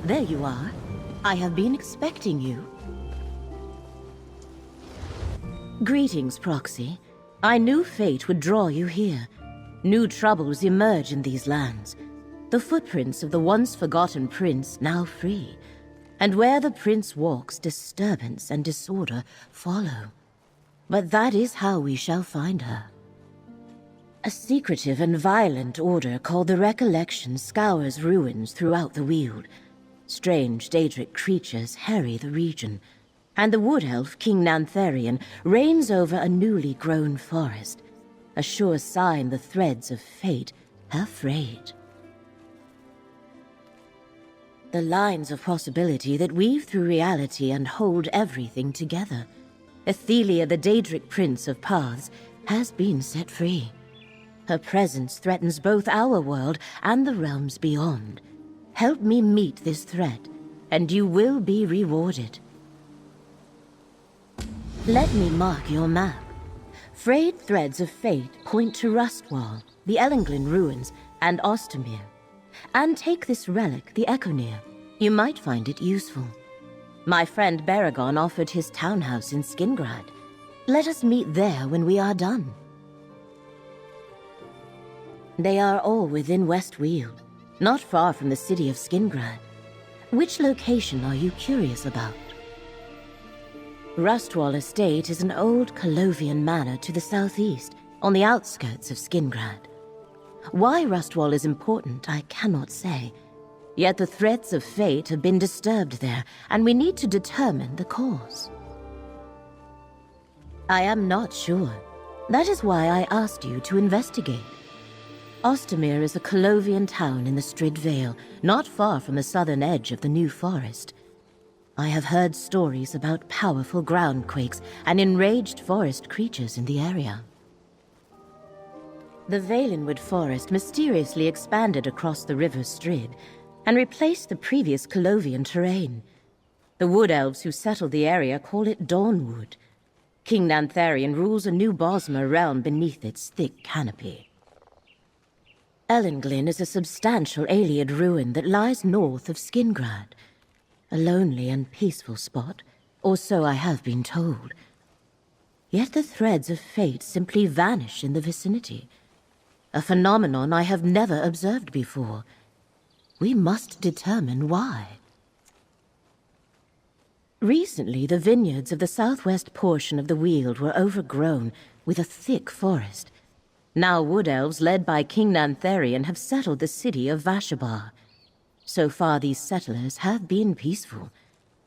There you are. I have been expecting you. Greetings, Proxy. I knew fate would draw you here. New troubles emerge in these lands. The footprints of the once-forgotten prince now free. And where the prince walks, disturbance and disorder follow. But that is how we shall find her. A secretive and violent order called the Recollection scours ruins throughout the Weald. Strange Daedric creatures harry the region, and the wood elf King Nantharian reigns over a newly grown forest, a sure sign the threads of fate have frayed. The lines of possibility that weave through reality and hold everything together. Athelia, the Daedric Prince of Paths, has been set free. Her presence threatens both our world and the realms beyond. Help me meet this threat, and you will be rewarded. Let me mark your map. Frayed threads of fate point to Rustwall, the Ellenglin ruins, and Ostermere. And take this relic, the Echonir. You might find it useful. My friend Baragon offered his townhouse in Skingrad. Let us meet there when we are done. They are all within West Weald, not far from the city of Skingrad. Which location are you curious about? Rustwall Estate is an old Colovian manor to the southeast, on the outskirts of Skingrad. Why Rustwall is important, I cannot say. Yet the threads of fate have been disturbed there, and we need to determine the cause. I am not sure. That is why I asked you to investigate. Ostermere is a Colovian town in the Strid Vale, not far from the southern edge of the New Forest. I have heard stories about powerful groundquakes and enraged forest creatures in the area. The Valenwood Forest mysteriously expanded across the River Strid and replaced the previous Colovian terrain. The wood elves who settled the area call it Dawnwood. King Nantharian rules a new Bosmer realm beneath its thick canopy. Ellenglin is a substantial Ayleid ruin that lies north of Skingrad. A lonely and peaceful spot, or so I have been told. Yet the threads of fate simply vanish in the vicinity. A phenomenon I have never observed before. We must determine why. Recently, the vineyards of the southwest portion of the Weald were overgrown with a thick forest. Now wood elves led by King Nantharian have settled the city of Vashabar. So far these settlers have been peaceful,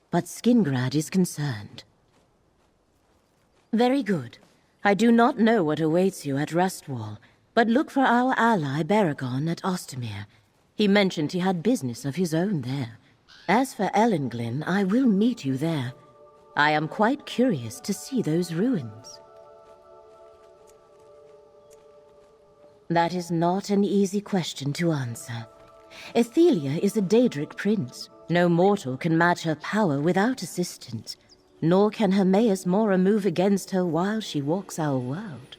but Skingrad is concerned. Very good. I do not know what awaits you at Rustwall, but look for our ally Baragon at Ostermere. He mentioned he had business of his own there. As for Ellenglin, I will meet you there. I am quite curious to see those ruins. That is not an easy question to answer. Athelia is a Daedric prince. No mortal can match her power without assistance, nor can Hermaeus Mora move against her while she walks our world.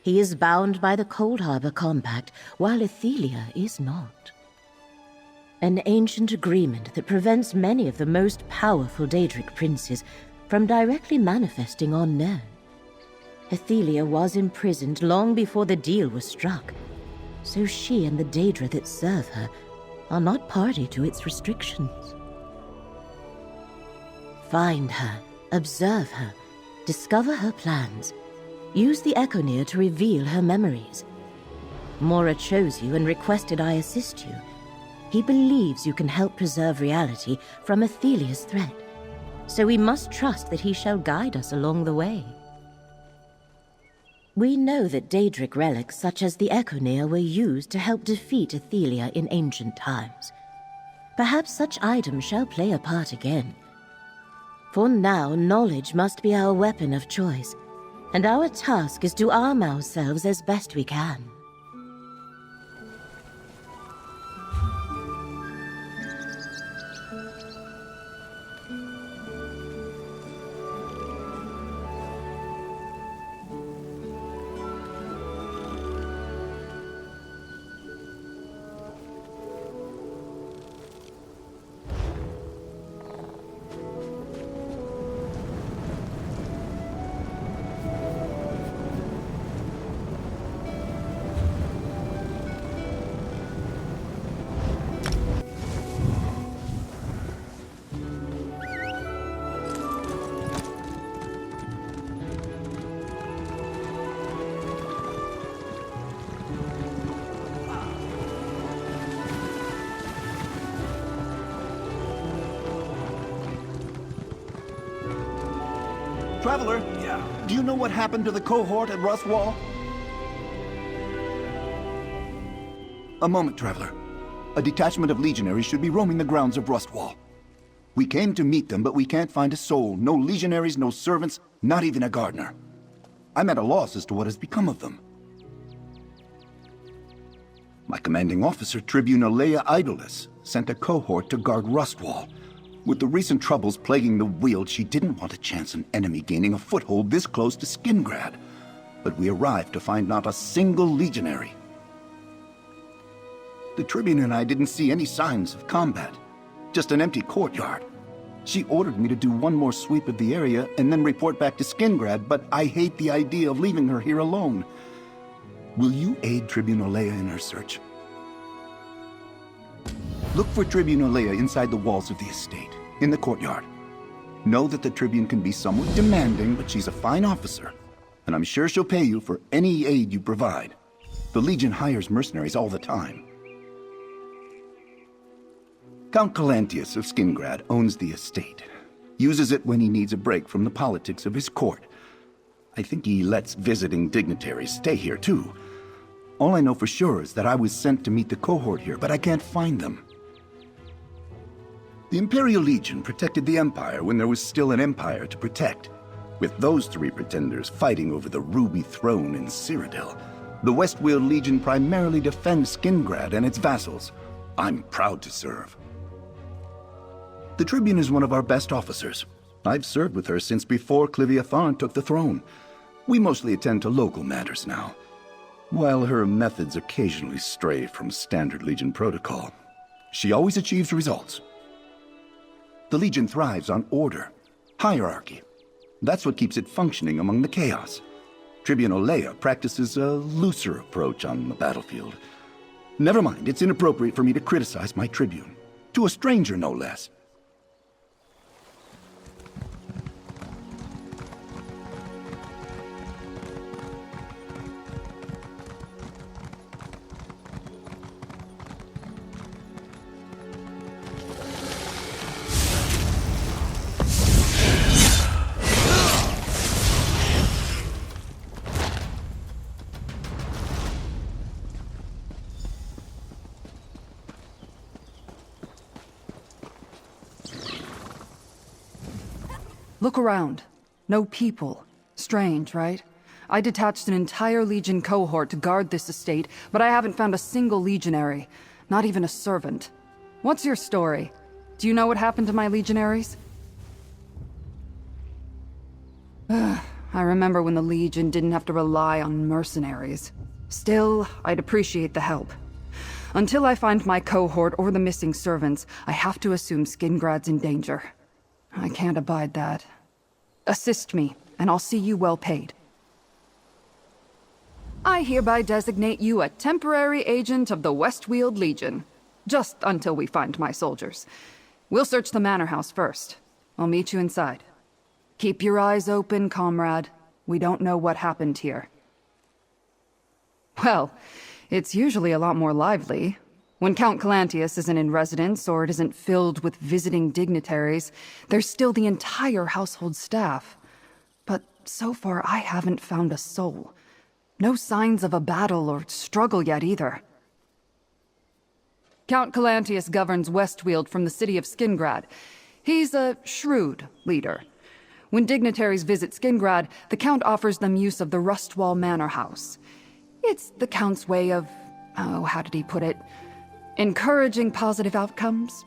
He is bound by the Cold Harbor Compact, while Athelia is not. An ancient agreement that prevents many of the most powerful Daedric princes from directly manifesting on Nern. Athelia was imprisoned long before the deal was struck, so she and the Daedra that serve her are not party to its restrictions. Find her, observe her, discover her plans. Use the Echonir to reveal her memories. Mora chose you and requested I assist you. He believes you can help preserve reality from Athelia's threat, so we must trust that he shall guide us along the way. We know that Daedric relics such as the Echonir were used to help defeat Athelia in ancient times. Perhaps such items shall play a part again. For now, knowledge must be our weapon of choice, and our task is to arm ourselves as best we can. Traveler? Yeah. Do you know what happened to the cohort at Rustwall? A moment, Traveler. A detachment of legionaries should be roaming the grounds of Rustwall. We came to meet them, but we can't find a soul. No legionaries, no servants, not even a gardener. I'm at a loss as to what has become of them. My commanding officer, Tribune Alea Idolus, sent a cohort to guard Rustwall. With the recent troubles plaguing the Weald, she didn't want to chance an enemy gaining a foothold this close to Skingrad. But we arrived to find not a single legionary. The Tribune and I didn't see any signs of combat, just an empty courtyard. She ordered me to do one more sweep of the area and then report back to Skingrad, but I hate the idea of leaving her here alone. Will you aid Tribune Alea in her search? Look for Tribune Alea inside the walls of the estate, in the courtyard. Know that the Tribune can be somewhat demanding, but she's a fine officer, and I'm sure she'll pay you for any aid you provide. The Legion hires mercenaries all the time. Count Calantius of Skingrad owns the estate. Uses it when he needs a break from the politics of his court. I think he lets visiting dignitaries stay here, too. All I know for sure is that I was sent to meet the cohort here, but I can't find them. The Imperial Legion protected the Empire when there was still an Empire to protect. With those three pretenders fighting over the Ruby Throne in Cyrodiil, the Weald Legion primarily defends Skingrad and its vassals. I'm proud to serve. The Tribune is one of our best officers. I've served with her since before Clivia Tharn took the throne. We mostly attend to local matters now, while her methods occasionally stray from standard Legion protocol. She always achieves results. The Legion thrives on order, hierarchy. That's what keeps it functioning among the chaos. Tribune Alea practices a looser approach on the battlefield. Never mind, it's inappropriate for me to criticize my Tribune. To a stranger, no less. Look around. No people. Strange, right? I detached an entire Legion cohort to guard this estate, but I haven't found a single legionary. Not even a servant. What's your story? Do you know what happened to my legionaries? I remember when the Legion didn't have to rely on mercenaries. Still, I'd appreciate the help. Until I find my cohort or the missing servants, I have to assume Skingrad's in danger. I can't abide that. Assist me, and I'll see you well paid. I hereby designate you a temporary agent of the Weald Legion. Just until we find my soldiers. We'll search the manor house first. I'll meet you inside. Keep your eyes open, comrade. We don't know what happened here. Well, it's usually a lot more lively. When Count Calantius isn't in residence, or it isn't filled with visiting dignitaries, there's still the entire household staff. But so far, I haven't found a soul. No signs of a battle or struggle yet, either. Count Calantius governs Weald from the city of Skingrad. He's a shrewd leader. When dignitaries visit Skingrad, the Count offers them use of the Rustwall Manor House. It's the Count's way of... oh, how did he put it? Encouraging positive outcomes?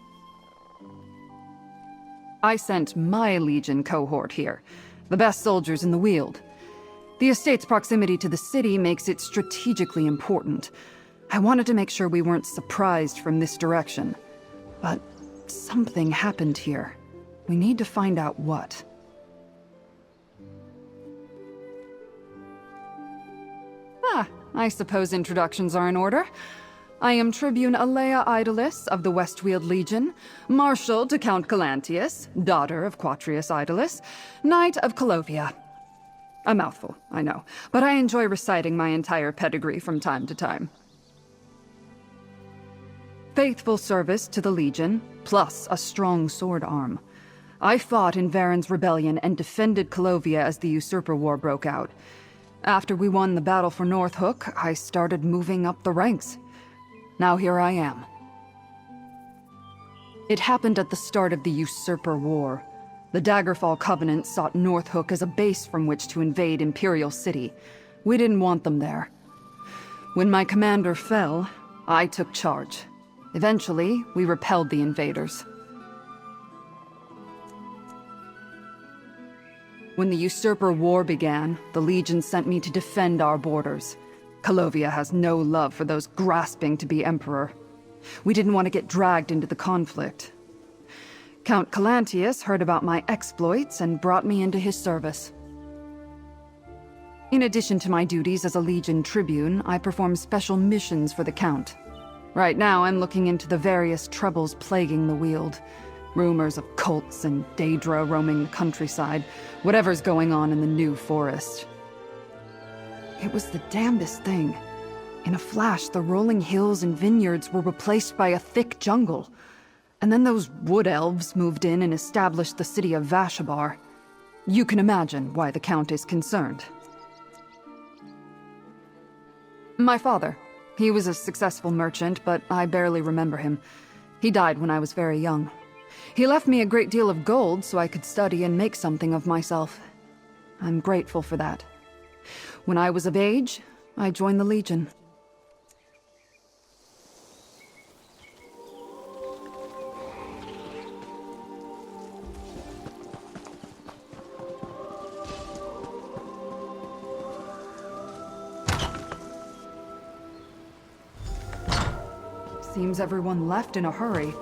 I sent my Legion cohort here, the best soldiers in the Weald. The estate's proximity to the city makes it strategically important. I wanted to make sure we weren't surprised from this direction. But something happened here. We need to find out what. I suppose introductions are in order. I am Tribune Alea Idolus of the Weald Legion, Marshal to Count Calantius, daughter of Quatrius Idolus, Knight of Colovia. A mouthful, I know, but I enjoy reciting my entire pedigree from time to time. Faithful service to the Legion, plus a strong sword arm. I fought in Varen's rebellion and defended Colovia as the Usurper War broke out. After we won the battle for Northhook, I started moving up the ranks. Now here I am. It happened at the start of the Usurper War. The Daggerfall Covenant sought Northhook as a base from which to invade Imperial City. We didn't want them there. When my commander fell, I took charge. Eventually, we repelled the invaders. When the Usurper War began, the Legion sent me to defend our borders. Colovia has no love for those grasping to be emperor. We didn't want to get dragged into the conflict. Count Calantius heard about my exploits and brought me into his service. In addition to my duties as a Legion Tribune, I perform special missions for the Count. Right now, I'm looking into the various troubles plaguing the Weald. Rumors of cults and Daedra roaming the countryside, whatever's going on in the New Forest. It was the damnedest thing. In a flash, the rolling hills and vineyards were replaced by a thick jungle. And then those wood elves moved in and established the city of Vashabar. You can imagine why the Count is concerned. My father. He was a successful merchant, but I barely remember him. He died when I was very young. He left me a great deal of gold so I could study and make something of myself. I'm grateful for that. When I was of age, I joined the Legion. Seems everyone left in a hurry.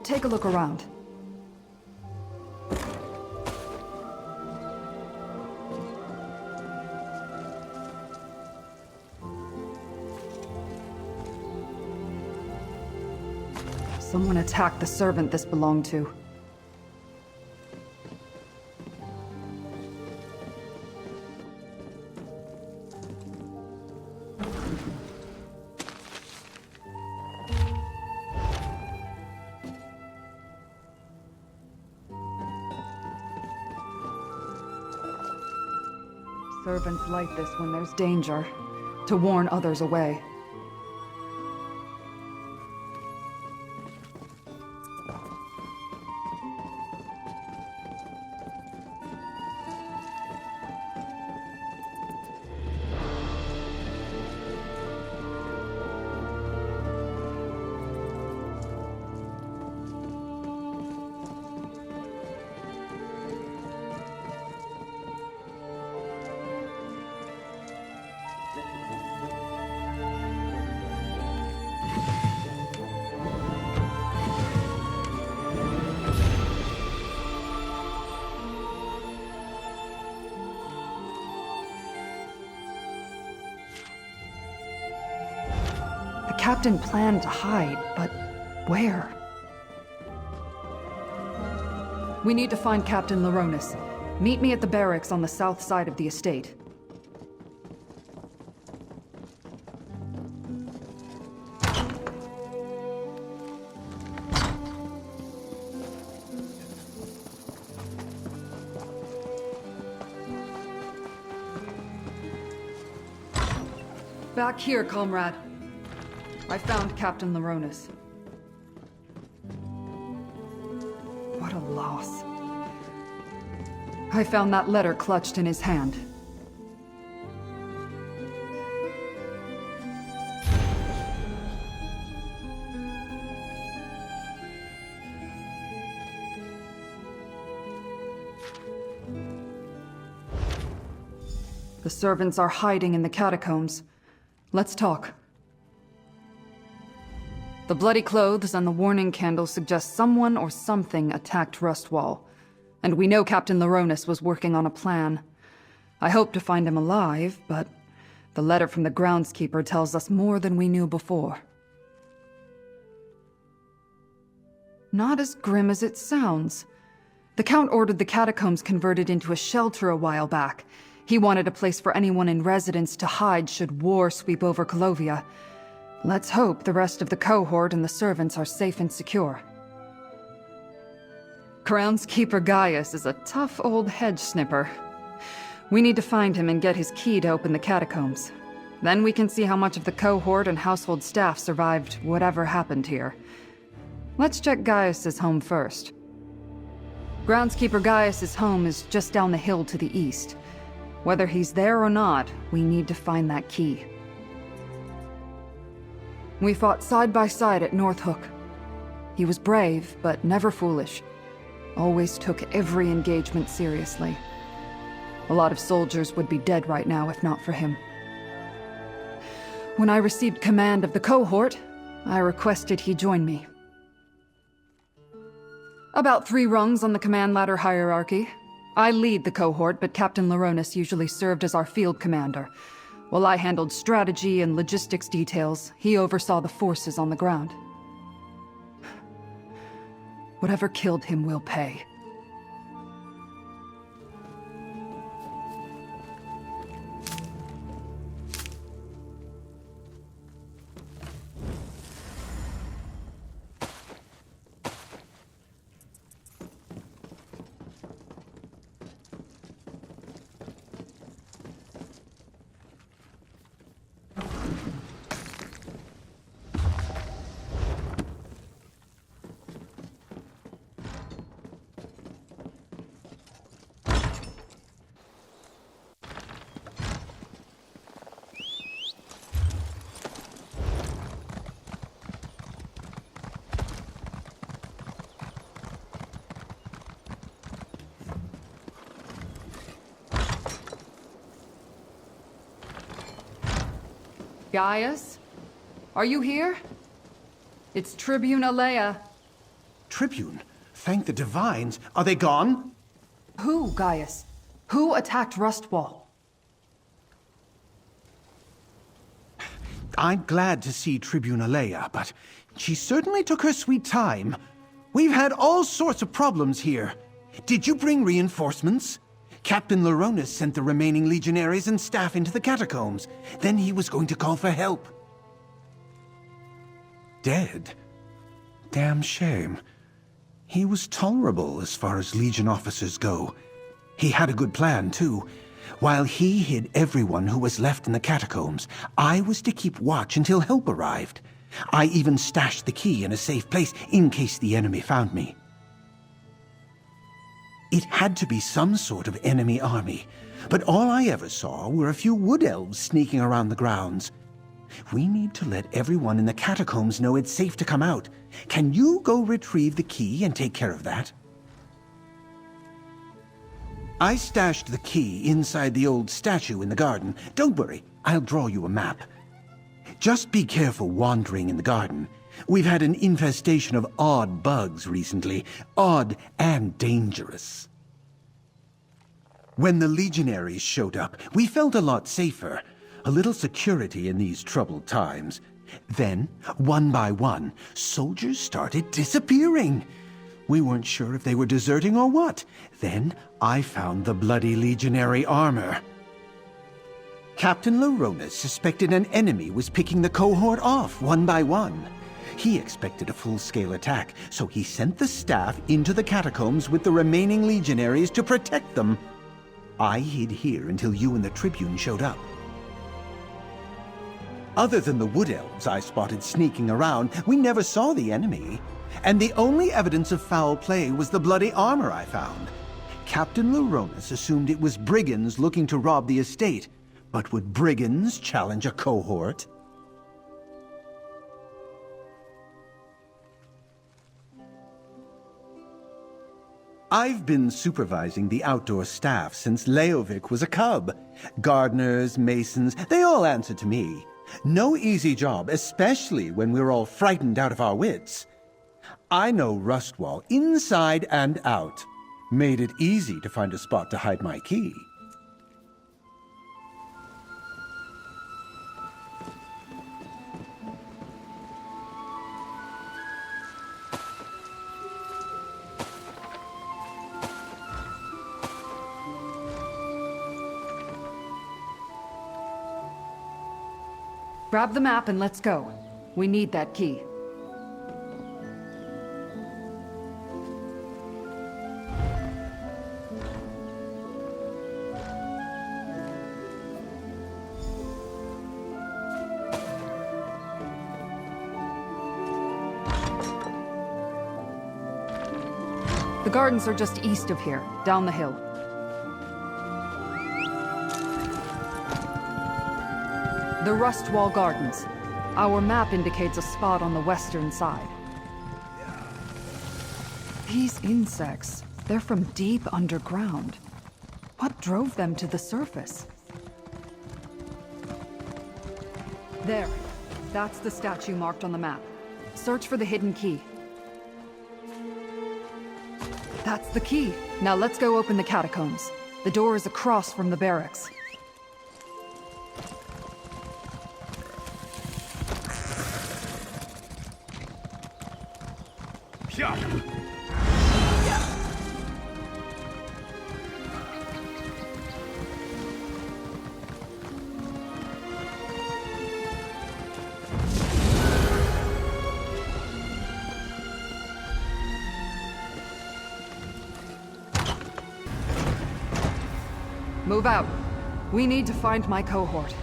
Take a look around. Someone attacked the servant this belonged to. Servants light this when there's danger, to warn others away. The captain planned to hide, but where? We need to find Captain Leronis. Meet me at the barracks on the south side of the estate. Back here, comrade. I found Captain Leronis. What a loss. I found that letter clutched in his hand. The servants are hiding in the catacombs. Let's talk. The bloody clothes and the warning candle suggest someone or something attacked Rustwall. And we know Captain Leronis was working on a plan. I hope to find him alive, but the letter from the groundskeeper tells us more than we knew before. Not as grim as it sounds. The Count ordered the catacombs converted into a shelter a while back. He wanted a place for anyone in residence to hide should war sweep over Colovia. Let's hope the rest of the cohort and the servants are safe and secure. Groundskeeper Gaius is a tough old hedge snipper. We need to find him and get his key to open the catacombs. Then we can see how much of the cohort and household staff survived whatever happened here. Let's check Gaius's home first. Groundskeeper Gaius's home is just down the hill to the east. Whether he's there or not, we need to find that key. We fought side by side at North Hook. He was brave, but never foolish. Always took every engagement seriously. A lot of soldiers would be dead right now if not for him. When I received command of the cohort, I requested he join me. About 3 rungs on the command ladder hierarchy. I lead the cohort, but Captain Leronus usually served as our field commander. While I handled strategy and logistics details, he oversaw the forces on the ground. Whatever killed him will pay. Gaius? Are you here? It's Tribune Alea. Tribune? Thank the divines. Are they gone? Who, Gaius? Who attacked Rustwall? I'm glad to see Tribune Alea, but she certainly took her sweet time. We've had all sorts of problems here. Did you bring reinforcements? Captain Leronus sent the remaining legionaries and staff into the catacombs. Then he was going to call for help. Dead? Damn shame. He was tolerable as far as Legion officers go. He had a good plan, too. While he hid everyone who was left in the catacombs, I was to keep watch until help arrived. I even stashed the key in a safe place in case the enemy found me. It had to be some sort of enemy army, but all I ever saw were a few wood elves sneaking around the grounds. We need to let everyone in the catacombs know it's safe to come out. Can you go retrieve the key and take care of that? I stashed the key inside the old statue in the garden. Don't worry, I'll draw you a map. Just be careful wandering in the garden. We've had an infestation of odd bugs recently. Odd and dangerous. When the legionaries showed up, we felt a lot safer. A little security in these troubled times. Then, one by one, soldiers started disappearing. We weren't sure if they were deserting or what. Then, I found the bloody legionary armor. Captain Leronus suspected an enemy was picking the cohort off one by one. He expected a full-scale attack, so he sent the staff into the catacombs with the remaining legionaries to protect them. I hid here until you and the Tribune showed up. Other than the wood elves I spotted sneaking around, we never saw the enemy. And the only evidence of foul play was the bloody armor I found. Captain Leronus assumed it was brigands looking to rob the estate. But would brigands challenge a cohort? I've been supervising the outdoor staff since Leovic was a cub. Gardeners, masons, they all answer to me. No easy job, especially when we're all frightened out of our wits. I know Rustwall inside and out. Made it easy to find a spot to hide my key. Grab the map and let's go. We need that key. The gardens are just east of here, down the hill. The Rustwall Gardens. Our map indicates a spot on the western side. These insects, they're from deep underground. What drove them to the surface? There. That's the statue marked on the map. Search for the hidden key. That's the key. Now let's go open the catacombs. The door is across from the barracks. Move out. We need to find my cohort.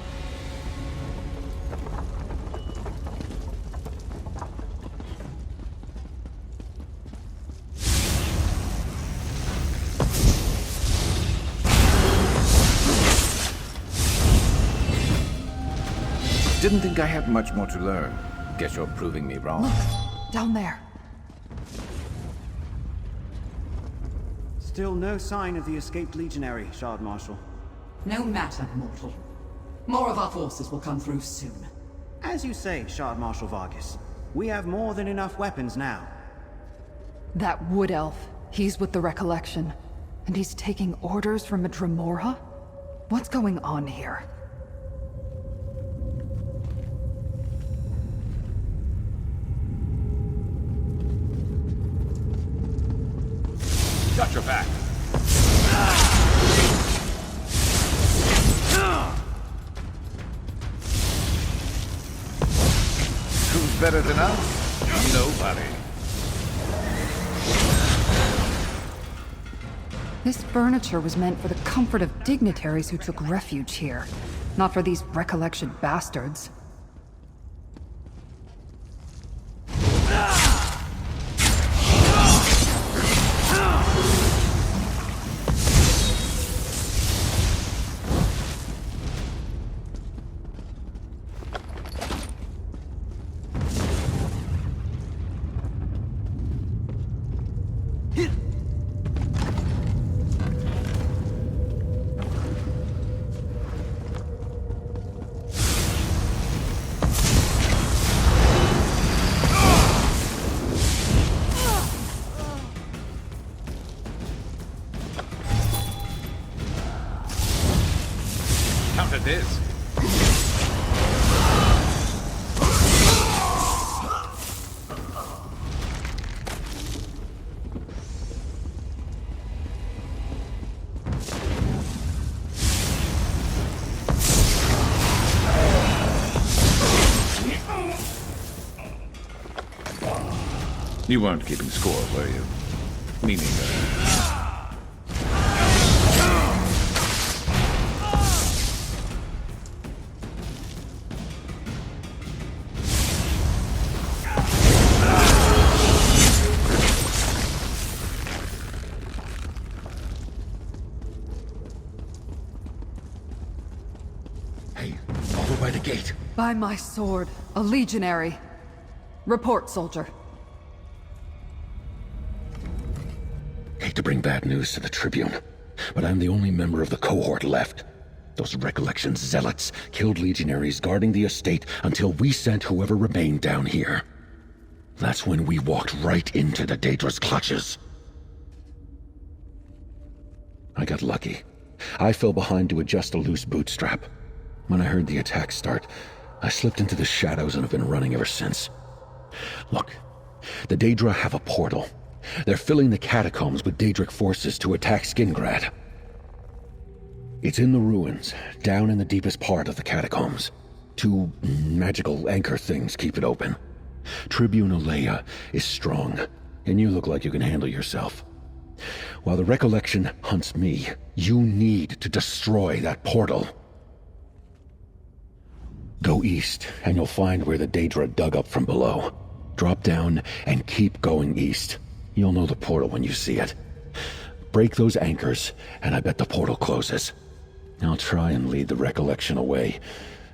Didn't think I had much more to learn. Guess you're proving me wrong. Look, down there. Still no sign of the escaped legionary, Shard Marshal. No matter, mortal. More of our forces will come through soon. As you say, Shard Marshal Vargas, we have more than enough weapons now. That wood elf, he's with the Recollection. And he's taking orders from a Dremora? What's going on here? Got your back. Who's better than us? Nobody. This furniture was meant for the comfort of dignitaries who took refuge here, not for these Recollection bastards. Counter this. You weren't keeping score, were you? Me neither. Hey, over by the gate. By my sword, a legionary. Report, soldier. Hate to bring bad news to the Tribune, but I'm the only member of the Cohort left. Those Recollection zealots killed legionaries guarding the estate until we sent whoever remained down here. That's when we walked right into the Daedra's clutches. I got lucky. I fell behind to adjust a loose bootstrap. When I heard the attack start, I slipped into the shadows and have been running ever since. Look, the Daedra have a portal. They're filling the catacombs with Daedric forces to attack Skingrad. It's in the ruins, down in the deepest part of the catacombs. Two magical anchor things keep it open. Tribune Alea is strong, and you look like you can handle yourself. While the Recollection hunts me, you need to destroy that portal. Go east, and you'll find where the Daedra dug up from below. Drop down and keep going east. You'll know the portal when you see it. Break those anchors, and I bet the portal closes. I'll try and lead the recollection away,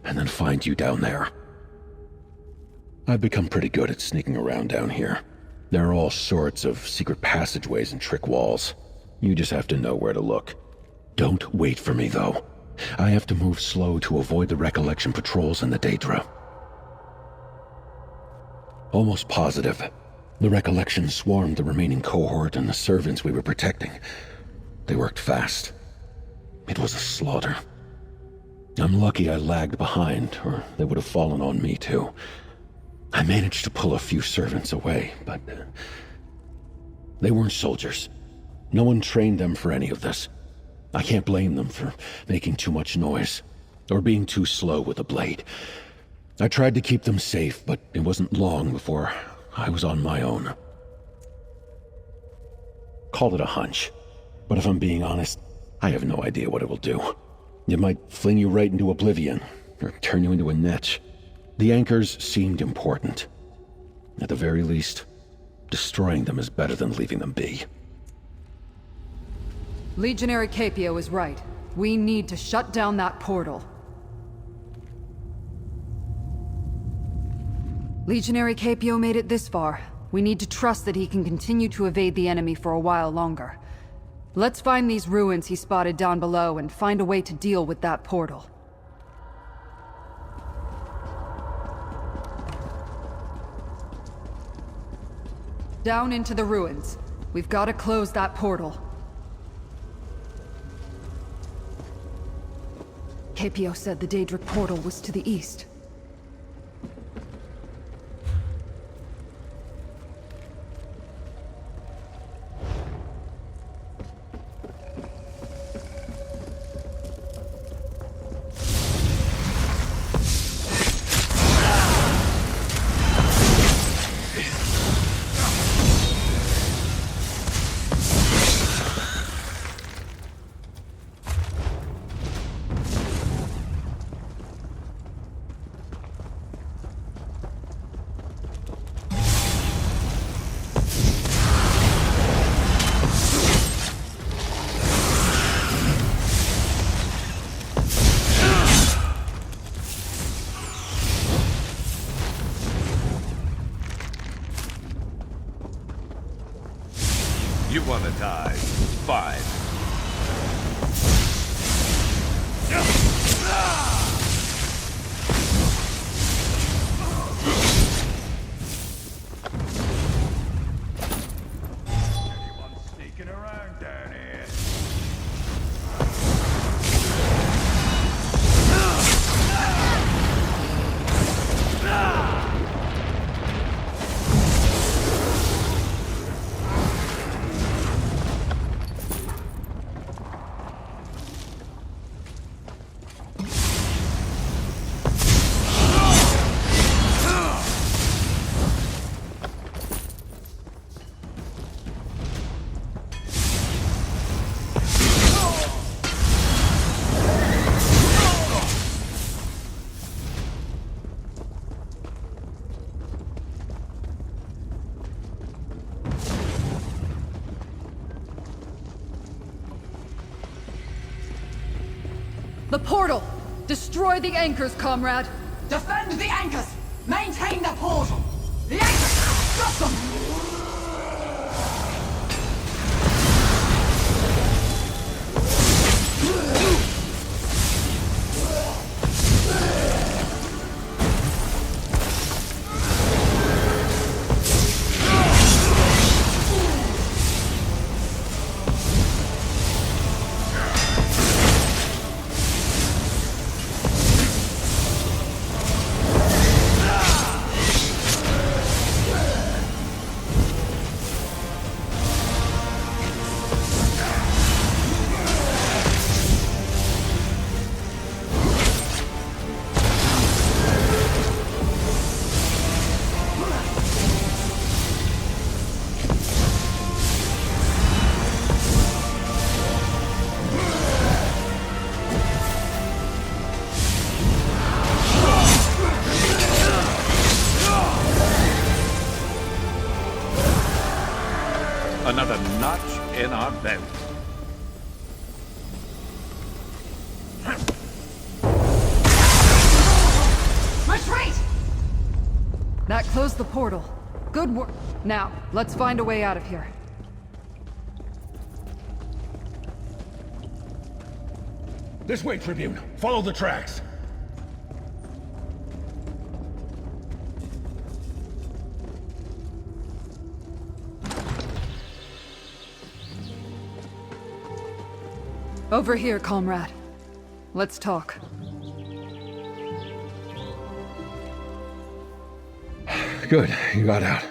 and then find you down there. I've become pretty good at sneaking around down here. There are all sorts of secret passageways and trick walls. You just have to know where to look. Don't wait for me, though. I have to move slow to avoid the recollection patrols and the Daedra. Almost positive. The recollection swarmed the remaining cohort and the servants we were protecting. They worked fast. It was a slaughter. I'm lucky I lagged behind, or they would have fallen on me too. I managed to pull a few servants away, but they weren't soldiers. No one trained them for any of this. I can't blame them for making too much noise, or being too slow with a blade. I tried to keep them safe, but it wasn't long before I was on my own. Call it a hunch, but if I'm being honest, I have no idea what it will do. It might fling you right into oblivion, or turn you into a netch. The anchors seemed important. At the very least, destroying them is better than leaving them be. Legionary Capio is right. We need to shut down that portal. Legionary Capio made it this far. We need to trust that he can continue to evade the enemy for a while longer. Let's find these ruins he spotted down below and find a way to deal with that portal. Down into the ruins. We've got to close that portal. Capio said the Daedric portal was to the east. You want to die? Fine. Anyone sneaking around down here? The portal! Destroy the anchors, comrade! Defend the anchors! Maintain the portal! The anchors! Stop them! notch in our belt. Retreat! That closed the portal. Good work. Now, let's find a way out of here. This way, Tribune. Follow the tracks. Over here, comrade. Let's talk. Good, you got out.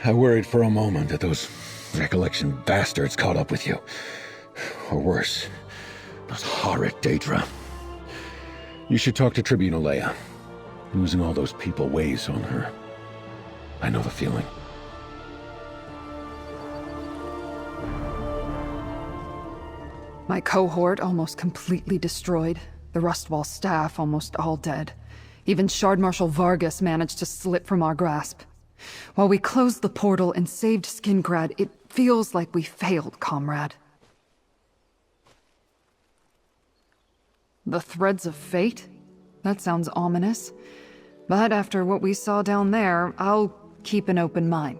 I worried for a moment that those recollection bastards caught up with you. Or worse, those horrid Daedra. You should talk to Tribune Alea. Losing all those people weighs on her. I know the feeling. My cohort almost completely destroyed. The Rustwall staff almost all dead. Even Shard Marshal Vargas managed to slip from our grasp. While we closed the portal and saved Skingrad, it feels like we failed, comrade. The threads of fate? That sounds ominous. But after what we saw down there, I'll keep an open mind.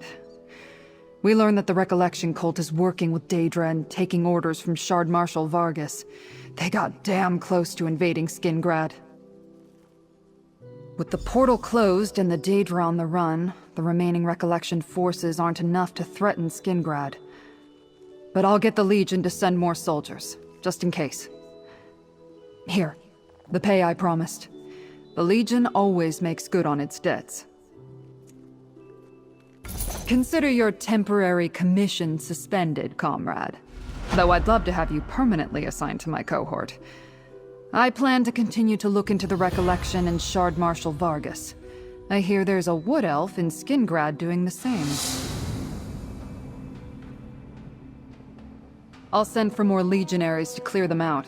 We learned that the Recollection cult is working with Daedra and taking orders from Shard Marshal Vargas. They got damn close to invading Skingrad. With the portal closed and the Daedra on the run, the remaining Recollection forces aren't enough to threaten Skingrad. But I'll get the Legion to send more soldiers, just in case. Here, the pay I promised. The Legion always makes good on its debts. Consider your temporary commission suspended, comrade. Though I'd love to have you permanently assigned to my cohort. I plan to continue to look into the Recollection and Shard Marshal Vargas. I hear there's a wood elf in Skingrad doing the same. I'll send for more legionaries to clear them out.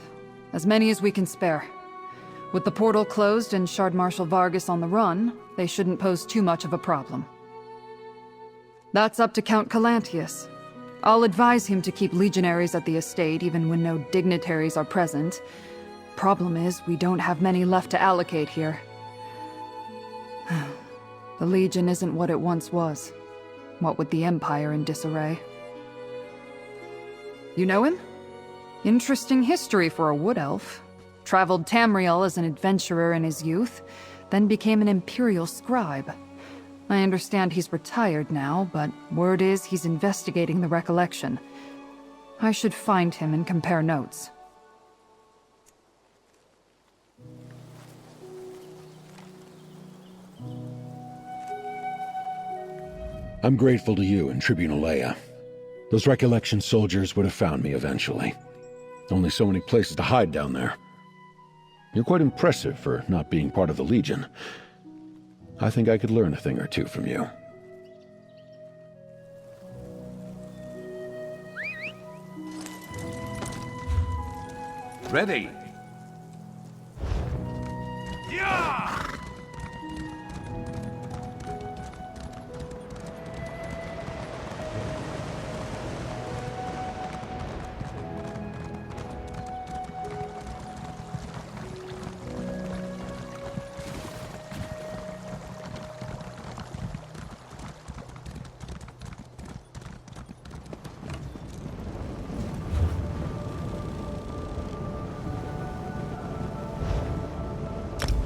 As many as we can spare. With the portal closed and Shard Marshal Vargas on the run, they shouldn't pose too much of a problem. That's up to Count Calantius. I'll advise him to keep legionaries at the estate even when no dignitaries are present. Problem is, we don't have many left to allocate here. The Legion isn't what it once was. What with the Empire in disarray. You know him? Interesting history for a wood elf. Traveled Tamriel as an adventurer in his youth, then became an Imperial scribe. I understand he's retired now, but word is he's investigating the Recollection. I should find him and compare notes. I'm grateful to you and Tribune Alea. Those Recollection soldiers would have found me eventually. Only so many places to hide down there. You're quite impressive for not being part of the Legion. I think I could learn a thing or two from you. Ready.